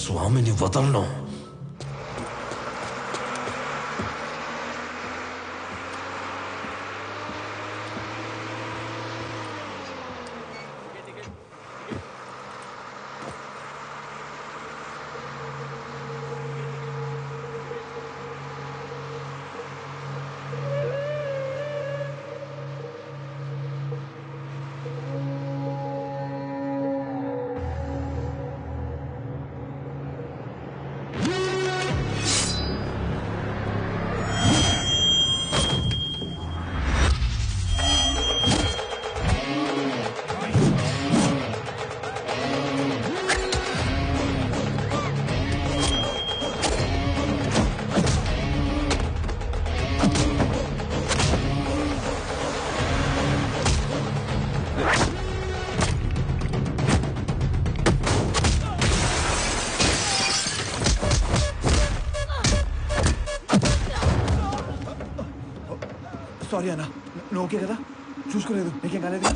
స్వామిని వదలను. సారీ అన్న, నువ్వు ఓకే కదా? చూసుకోలేదు, నీకేం కాలేదు?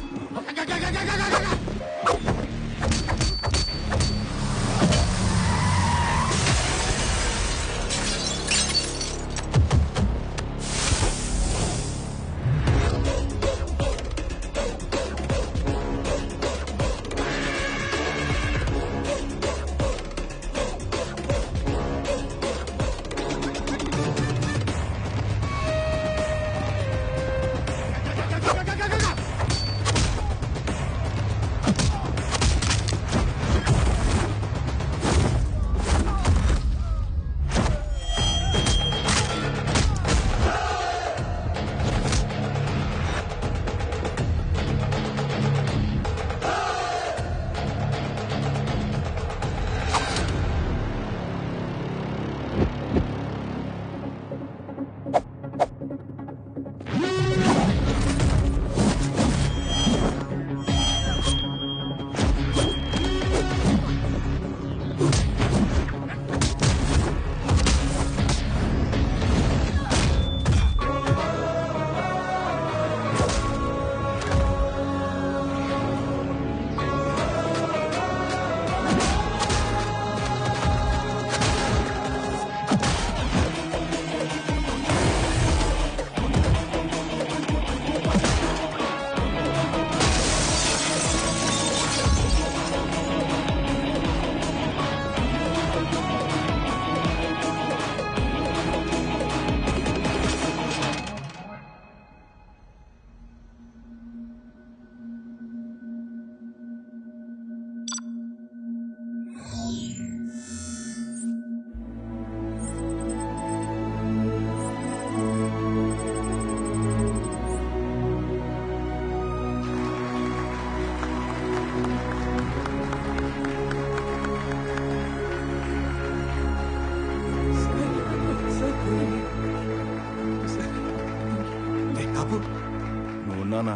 నువ్వున్నానా?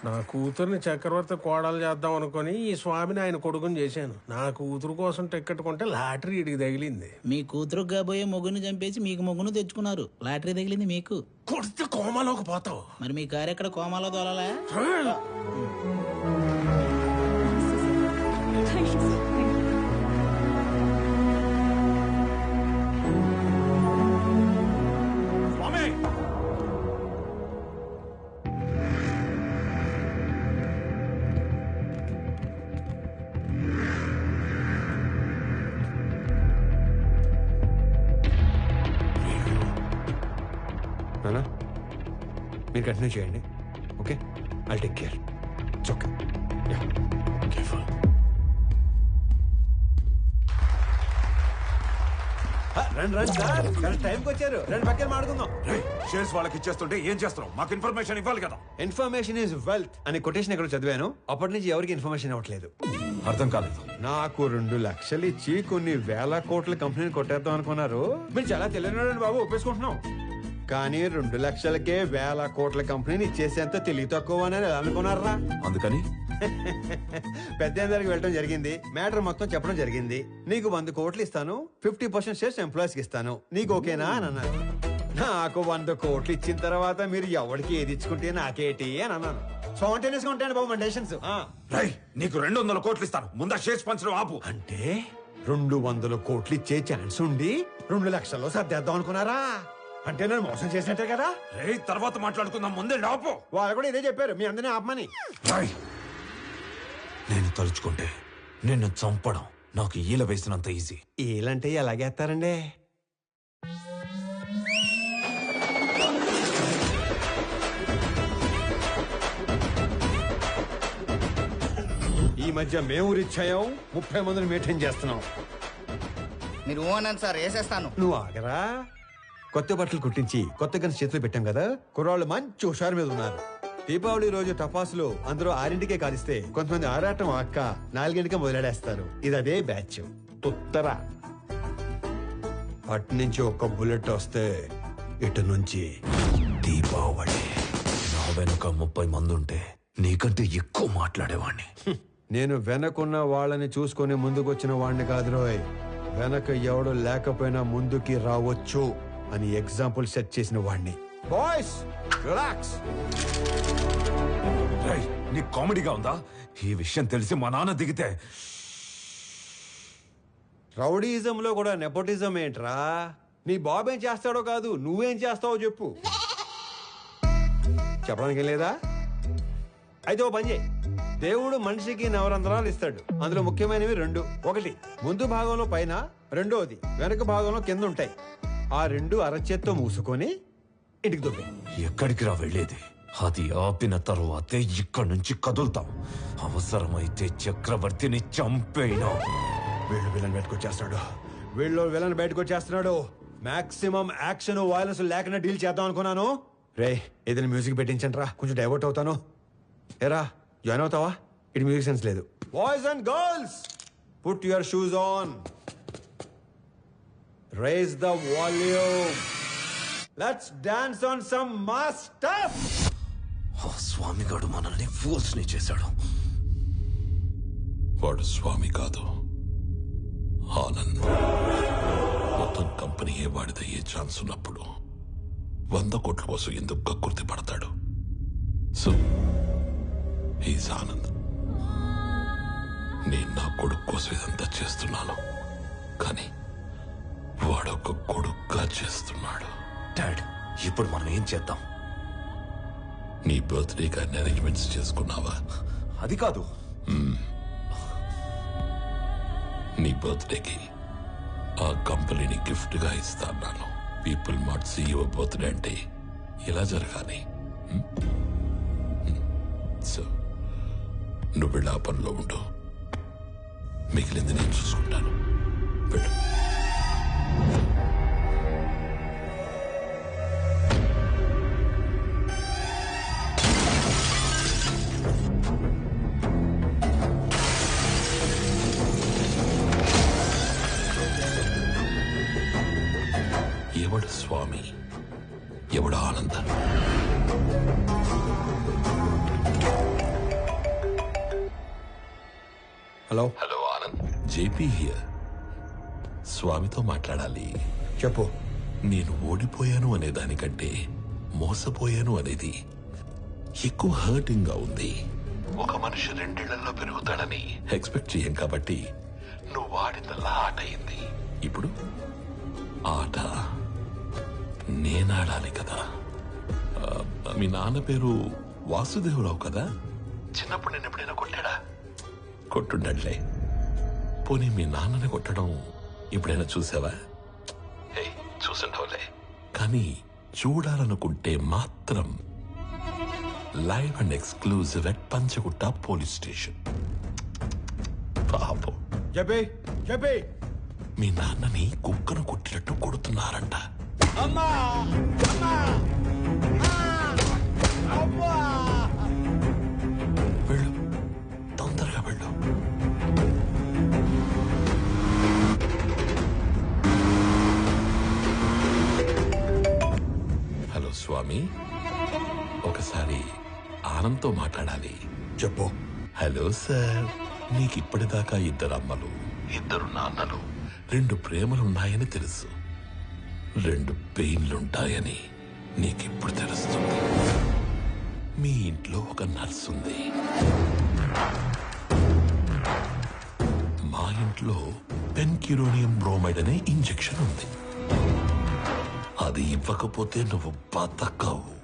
నా కూతుర్ని చక్రవర్తి కోడలు చేద్దాం అనుకుని ఈ స్వామిని ఆయన కొడుకుని చేశాను. నా కూతురు కోసం టికెట్ కొంటే లాటరీ ఇడికి తగిలింది. మీ కూతురు కాబోయే మొగ్గుని చంపేసి మీకు మొగ్గును తెచ్చుకున్నారు. లాటరీ తగిలింది మీకు. కొడితే కోమాలోకి పోతావు. మరి మీ కారు ఎక్కడ కోమాలో తోలాలా? నానా, మీరు కంటిన్యూ చేయండి. Okay, I'll take care. It's okay. Yeah, careful. రండి రండి సార్, కరెక్ట్ టైంకి వచ్చారు. రండి పక్కన మాడుకుందాం. షేర్స్ వాళ్ళకి ఇచ్చేస్తుంటే ఏం చేస్తున్నావు? మాకు ఇన్ఫర్మేషన్ ఇవ్వాలి కదా. ఇన్ఫర్మేషన్ ఈజ్ వెల్త్ అనే కొటేషన్ ఎక్కడ చదివాను. అప్పటి నుంచి ఎవరికి ఇన్ఫర్మేషన్ ఇవ్వట్లేదు. అర్థం కాలేదు. నాకు 2 లక్షలు ఇచ్చి కొన్ని వేల కోట్ల కంపెనీని కొట్టేద్దాం అనుకున్నారు. మీరు చాలా తెలియనాడండి బాబు, ఒప్పేసుకుంటున్నాం. కానీ 2 లక్షలకే వేల కోట్ల కంపెనీని ఇచ్చేసేంత తెలివి తక్కువ అని అనుకున్నారా? అందుకని పెద్ద దగ్గరికి వెళ్ళడం జరిగింది. మ్యాటర్ మొత్తం చెప్పడం జరిగింది. నీకు 100 కోట్లు ఇస్తాను, 50% షేర్స్ ఎంప్లాయీస్ కి ఇస్తాను, నీకు ఓకేనా అని అన్నారు. నాకు 100 కోట్లు ఇచ్చిన తర్వాత మీరు ఎవరికి ఏది ఇచ్చుకుంటే నాకేటి అని అన్నాను. స్పాంటేనియస్ గా ఉంటాను బాబు మన డెసిషన్స్. రై నీకు 200 కోట్లు ఇస్తాను, ముందా షేర్స్ పంచడం ఆపు. అంటే 200 కోట్లు ఇచ్చే ఛాన్స్ ఉండి 2 లక్షల్లో సర్దేద్దాం అనుకున్నారా? అంటే నేను మోసం చేసినట్టే కదా. రే తర్వాత మాట్లాడుకుందాం, ముందే ఆపు. వాళ్ళు కూడా ఇదే చెప్పారు, మీ అందరినీ ఆపమని. రాయ్ నేను తలుచుకుంటే నిన్ను చంపడం నాకు ఈల వేసినంత ఈజీ. ఏలంటే ఎలాగేస్తారండి? ఈ మధ్య మేము రిచ్ అయ్యాం, 30 మందిని మెయింటైన్ చేస్తున్నాం. మీరు ఓనని సార్ వేసేస్తాను. నువ్వు ఆగరా. కొత్త బట్టలు కుట్టించి కొత్త గన్స్ చేతులు పెట్టాం కదా, కుర్రాళ్ళు మంచి హుషారు మీద ఉన్నారు. దీపావళి రోజు టపాసులు అందరూ 6ంటికే కాలిస్తే కొంతమంది ఆరాటం అక్క 4ంటికే మొదలెడేస్తారు. ఇది అదే బ్యాచ్ తుత్తరా. అటు నుంచి ఒక్క బుల్లెట్ వస్తే ఇటు నుంచి దీపావళి. నా వెనుక 30 మంది ఉంటే నీకంటే ఎక్కువ మాట్లాడేవాణ్ణి. నేను వెనకున్న వాళ్ళని చూసుకొని ముందుకొచ్చిన వాడిని కాదు రోయ్, వెనక ఎవడు లేకపోయినా ముందుకి రావచ్చు అని ఎగ్జాంపుల్ సెట్ చేసిన వాడిని. Boys relax. రై నీ కామెడీగా ఉందా? ఈ విషయం తెలిసి మా నాన్న దిగితే. రౌడీజంలో కూడా నెపోటిజం ఏంట్రా? నీ బాబు ఏం చేస్తాడో కాదు, నువ్వేం చేస్తావో చెప్పు. చెప్పడానికి లేదా? అయితే ఓ పని చేయి. దేవుడు మనిషికి నవరంధ్రాలు ఇస్తాడు, అందులో ముఖ్యమైనవి 2. ఒకటి ముందు భాగంలో పైన, రెండోది వెనక భాగంలో కింద ఉంటాయి. ఆ 2 అరచేత్తో మూసుకొని ఇంటికి దొబ్బే. ఎక్కడికి రా వెళ్ళేది? అది ఆపిన తరువాతే ఇక్కడి నుంచి కదులుతాం. అవసరమైతే చక్రవర్తిని చంపేనా. వీళ్ళు విలన్ బయటకొచ్చేస్తున్నాడు, బయటకు వచ్చేస్తున్నాడు. మాక్సిమం యాక్షన్ వైలెన్స్ లేకుండా డీల్ చేద్దాం అనుకున్నాను. రే ఏదైనా మ్యూజిక్ పెట్టించండి రా, కొంచెం డైవర్ట్ అవుతాను. ఏరా జాయిన్ అవుతావా? ఇటు మ్యూజిక్ సెన్స్ లేదు. Boys and girls put your shoes on, raise the volume, let's dance on some mass stuff. ఆ స్వామిగాడు మనల్ని ఫూల్స్ ని చేశాడు. వాడు స్వామి కాదు, ఆనంద్. మొత్తం కంపెనీయే వాడిదయ్యే ఛాన్స్ ఉన్నప్పుడు 100 కోట్ల కోసం ఎందుకు కక్కుర్తి పడతాడు? So he's Anand. నేను నా కొడుకు కోసం ఇదంతా చేస్తున్నాను, కానీ వాడొక కొడుకుగా చేస్తున్నాడు. డాడ్ ఇప్పుడు మనం ఏం చేద్దాం? నీ బర్త్డే కానీ అరేంజ్మెంట్స్ చేసుకున్నావా? అది కాదు. నీ బర్త్డేకి ఆ కంపెనీని గిఫ్ట్ గా ఇస్తాను. People must see your birthday అంటే ఇలా జరగాలి. సో నువ్వు వెళ్ళి ఆ పనిలో ఉండు, మిగిలింది నేను చూసుకుంటాను. వెళ్ళు. ఎవడు స్వామి, ఎవడు ఆనంద? Hello hello Anand, JP here. స్వామితో మాట్లాడాలి. చెప్పు. నేను ఓడిపోయాను అనే దానికంటే మోసపోయాను అనేది ఎక్కువ హర్టింగ్ గా ఉంది. ఒక మనిషి 2 ఏళ్లలో పెరుగుతాడని ఎక్స్పెక్ట్ చేయం కాబట్టి నువ్వు వాడిందల్లా ఆట అయింది. ఇప్పుడు ఆట నేనాడాలి కదా. మీ నాన్న పేరు వాసుదేవరావు కదా? చిన్నప్పుడు నేను ఎప్పుడైనా కొట్టాడా? కొట్టుండట్లే. పోనీ మీ నాన్నని కొట్టడం ఎప్పుడైనా చూసావా? చూసుండవులే. కానీ చూడాలనుకుంటే మాత్రం live and exclusive at Panjagutta police station. పాపం చెప్పే మీ నాన్నని కుక్కను కొట్టినట్టు కొడుతున్నారంట. వెళ్ళు, తొందరగా వెళ్ళు. హలో స్వామి, ఒకసారి ఆనంద్తో మాట్లాడాలి. చెప్పు. హలో సార్, నీకు ఇప్పటిదాకా 2 అమ్మలు, 2 నాన్నలు, 2 ప్రేమలున్నాయని తెలుసు. 2 పెయిన్లుంటాయని నీకిప్పుడు తెలుస్తుంది. మీ ఇంట్లో ఒక నర్స్ ఉంది, మా ఇంట్లో పెన్కిరోనియం బ్రోమైడ్ అనే ఇంజెక్షన్ ఉంది. అది ఇవ్వకపోతే నువ్వు బతకవు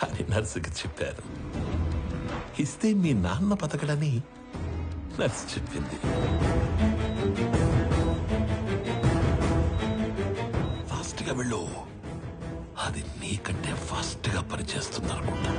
అని నర్సుకి చెప్పారు. ఇస్తే మీ నాన్న బతకడని నర్సు చెప్పింది. ఫాస్ట్ గా వెళ్ళు, అది నీకంటే ఫాస్ట్ గా పనిచేస్తుంది అనుకుంటా.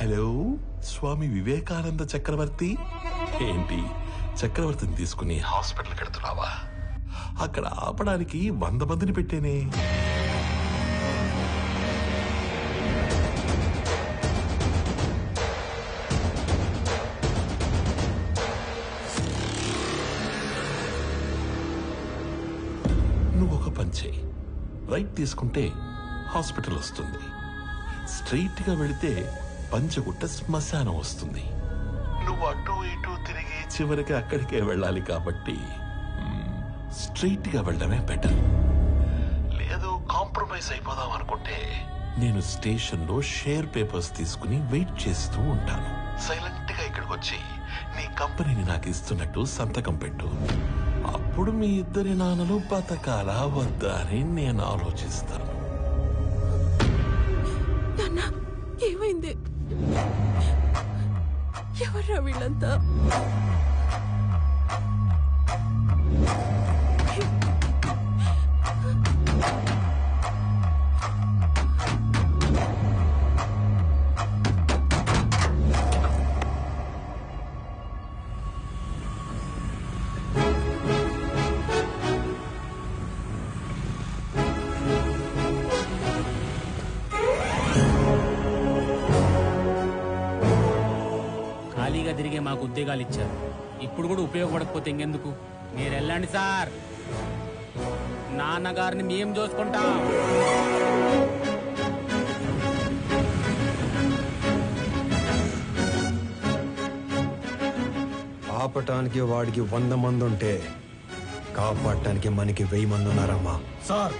హలో, స్వామి వివేకానంద చక్రవర్తి. ఏంటి, చక్రవర్తిని తీసుకుని హాస్పిటల్కి వెళ్తున్నావా? అక్కడ ఆపడానికి 100 మందిని పెట్టేనే. నువ్వు ఒక పని చేయి, రైట్ తీసుకుంటే హాస్పిటల్ వస్తుంది, స్ట్రైట్ గా వెళితే పంచగుట్ట శ్మశానం వస్తుంది. నువ్వు అటు ఇటు తిరిగి చివరికి అక్కడికే వెళ్ళాలి కాబట్టి స్ట్రైట్ గా వెళ్ళడమే బెటర్. లేదు కాంప్రమైజ్ అయిపోదాం అనుకుంటే నేను స్టేషన్ లో షేర్ పేపర్స్ తీసుకుని వెయిట్ చేస్తూ ఉంటాను. సైలెంట్ గా ఇక్కడికి వచ్చి నీ కంపెనీని నాకు ఇస్తున్నట్టు సంతకం పెట్టు. అప్పుడు మీ ఇద్దరి నాన్నలు బతకాలా వద్దా అని నేను ఆలోచిస్తాను. ఏమైంది? ఎవర్రా వీళ్ళంతా? ఖాళీగా తిరిగే మాకు ఉద్యోగాలు ఇచ్చారు, ఇప్పుడు కూడా ఉపయోగపడకపోతే ఇంకెందుకు? మీరు వెళ్ళండి సార్, నాన్నగారిని మేము చూసుకుంటాం. ఆపటానికి వాడికి 100 మంది ఉంటే కాపాడటానికి మనకి 1000 మంది ఉన్నారమ్మా. సార్